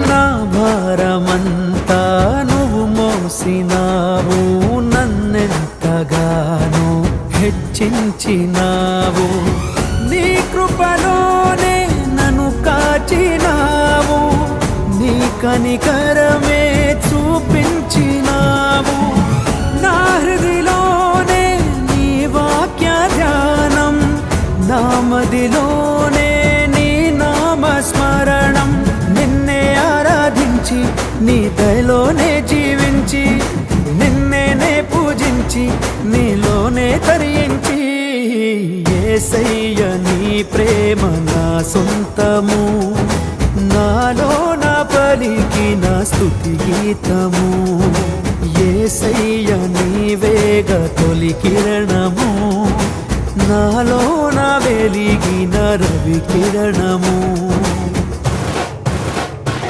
నా భారమంతా నువ్వు మోసినావు, నన్నెంతగానో హెచ్చించినావు. నీ కృపలోనే నన్ను కాచినావు, నీ కనికరమే చూపించినావు. నా హృదిలోనే నీ వాక్య ధ్యానం, నా మదిలోనే నీ నామస్మరణం. నిన్నే ఆరాధించి నీ దయలోనే జీవించి, నిన్నే పూజించి నీలోనే తరించి, యేసయ్య నీ ప్రేమ నా సొంతము, నాలో నా పలికిన స్తుతి గీతము. యేసయ్య నీవేగ తొలి కిరణము, నాలో నా వెలిగిన రవి కిరణము.